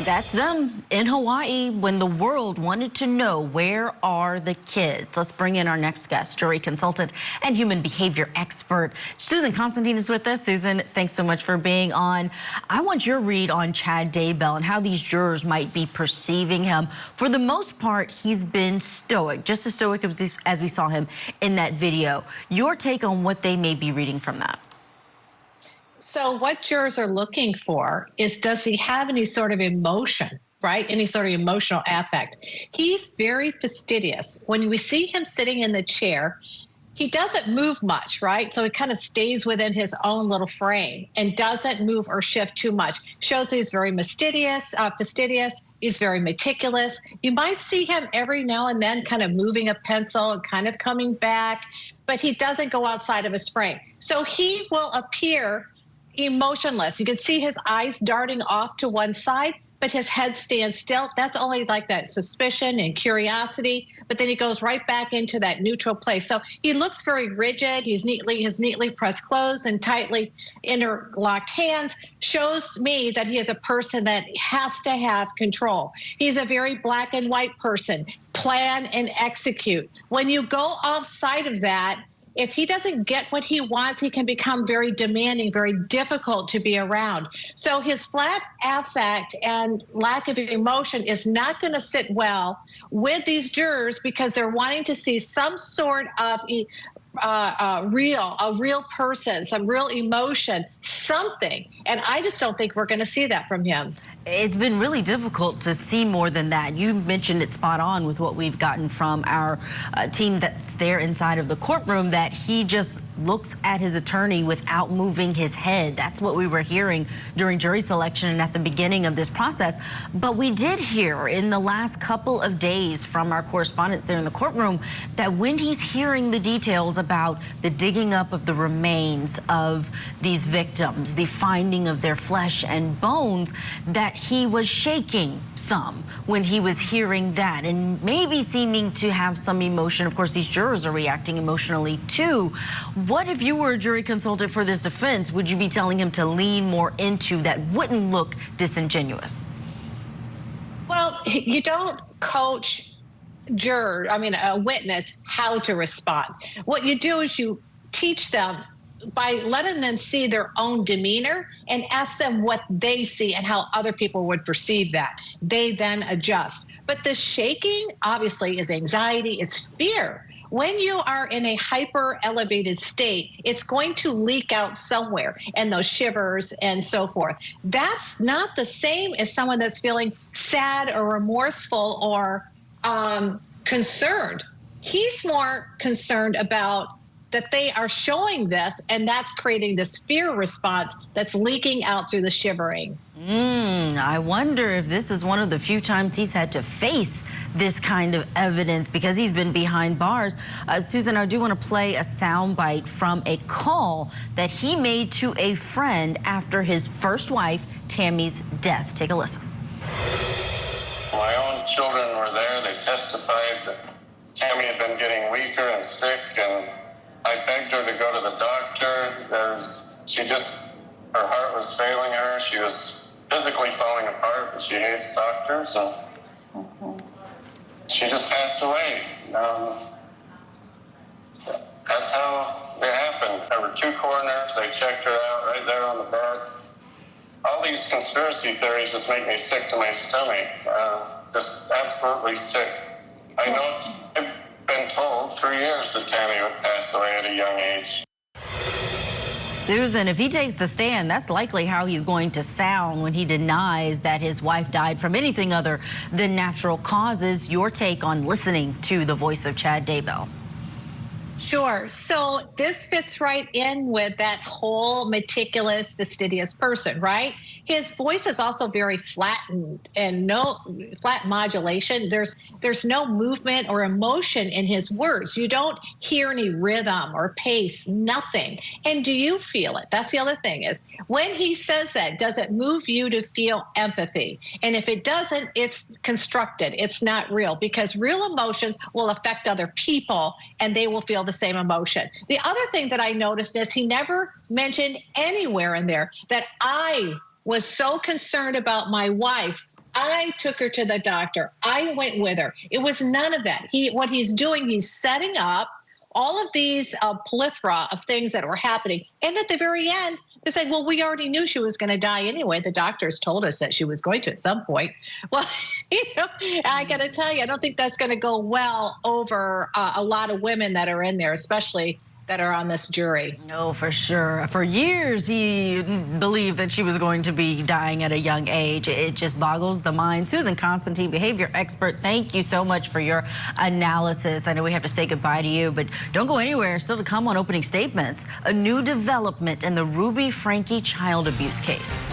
That's them in Hawaii when the world wanted to know, where are the kids? Let's bring in our next guest, jury consultant and human behavior expert. Susan Constantine is with us. Susan, thanks so much for being on. I want your read on Chad Daybell and how these jurors might be perceiving him. For the most part, he's been stoic, just as stoic as we saw him in that video. Your take on what they may be reading from that? So what jurors are looking for is, does he have any sort of emotion, right? Any sort of emotional affect. He's very fastidious. When we see him sitting in the chair, he doesn't move much, right? So he kind of stays within his own little frame and doesn't move or shift too much. Shows that he's very fastidious. He's very meticulous. You might see him every now and then kind of moving a pencil and kind of coming back, but he doesn't go outside of his frame. So he will appear emotionless. You can see his eyes darting off to one side, but his head stands still. That's only like that suspicion and curiosity, but then he goes right back into that neutral place. So he looks very rigid. His neatly pressed clothes and tightly interlocked hands shows me that he is a person that has to have control. He's a very black and white person, plan and execute. When you go offside of that, if he doesn't get what he wants, he can become very demanding, very difficult to be around. So his flat affect and lack of emotion is not going to sit well with these jurors because they're wanting to see some sort of a real person, some real emotion, something. And I just don't think we're going to see that from him. It's been really difficult to see more than that. You mentioned it spot on with what we've gotten from our team that's there inside of the courtroom, that he just looks at his attorney without moving his head. That's what we were hearing during jury selection and at the beginning of this process. But we did hear in the last couple of days from our correspondents there in the courtroom that when he's hearing the details about the digging up of the remains of these victims, the finding of their flesh and bones, that he was shaking some when he was hearing that and maybe seeming to have some emotion. Of course, these jurors are reacting emotionally too. What if you were a jury consultant for this defense? Would you be telling him to lean more into that wouldn't look disingenuous? Well, you don't coach a witness how to respond. What you do is you teach them by letting them see their own demeanor and ask them what they see and how other people would perceive that. They then adjust. But the shaking obviously is anxiety, it's fear. When you are in a hyper elevated state, it's going to leak out somewhere, and those shivers and so forth. That's not the same as someone that's feeling sad or remorseful or concerned. He's more concerned about that they are showing this, and that's creating this fear response that's leaking out through the shivering. I wonder if this is one of the few times he's had to face this kind of evidence because he's been behind bars. Susan, I do want to play a soundbite from a call that he made to a friend after his first wife, Tammy's death. Take a listen. My own children were there. They testified that Tammy had been getting weaker and sick, and I begged her to go to the doctor. Her heart was failing her. She was physically falling apart, but she hates doctors, and she just passed away. That's how it happened. There were two coroners. They checked her out right there on the bed. All these conspiracy theories just make me sick to my stomach. Just absolutely sick. I know I've been told for years that Tammy would pass away at a young age. Susan, if he takes the stand, that's likely how he's going to sound when he denies that his wife died from anything other than natural causes. Your take on listening to the voice of Chad Daybell? Sure. So this fits right in with that whole meticulous, fastidious person, right? His voice is also very flattened and no flat modulation. There's no movement or emotion in his words. You don't hear any rhythm or pace, nothing. And do you feel it? That's the other thing is when he says that, does it move you to feel empathy? And if it doesn't, it's constructed. It's not real, because real emotions will affect other people and they will feel the same emotion. The other thing that I noticed is he never mentioned anywhere in there that I was so concerned about my wife, I took her to the doctor. I went with her. It was none of that. What he's doing, he's setting up all of these plethora of things that were happening. And at the very end, they said, well, we already knew she was going to die anyway. The doctors told us that she was going to at some point. Well, I got to tell you, I don't think that's going to go well over a lot of women that are in there, especially that are on this jury. No, for sure. For years, he believed that she was going to be dying at a young age. It just boggles the mind. Susan Constantine, behavior expert, thank you so much for your analysis. I know we have to say goodbye to you, but don't go anywhere. Still to come on Opening Statements, a new development in the Ruby Franke child abuse case.